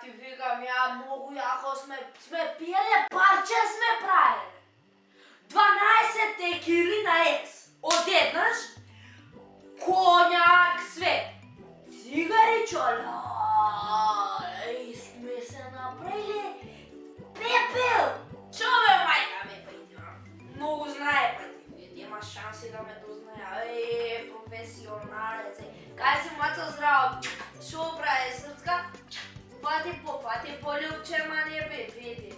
ти викам, ја многу јако сме пиеле, парче сме правеле. 12 текили на екс. Одеднаш, коњак, све. Цигари, чола. И сме се направили пепел. Чо бе, мајка ме, па иди, многу знае, па иди, има шанси да ме дознае, професионалец е. Кај си мацал здраво, шо прави срцка? Фати по љубче, ма не бе, види.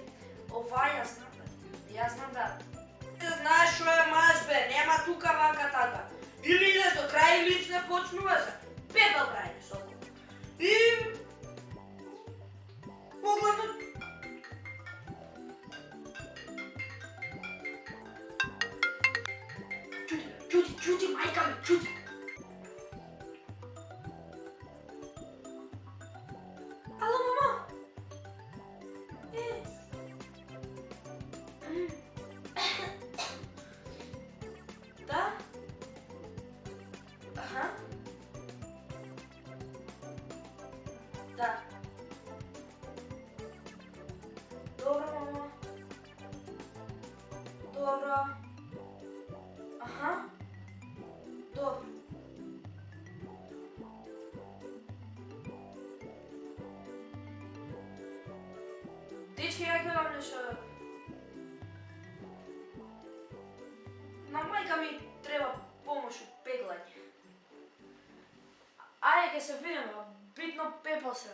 Ова јас знам, јас знам да... Ти знаеш шо е маш бе, нема тука вака така. Или идеш до крај или не почнува се. Пепел прави со го. И... погледнат... Чути, мајка ми, чути. Ало, мама? Да? Аха. Да. Добро, мама. Добро. Аха. Добро. Дечки, ја ќе вам нешто. На мајка ми треба помош у пеглање. Ајде ќе се видиме, битно пепел се.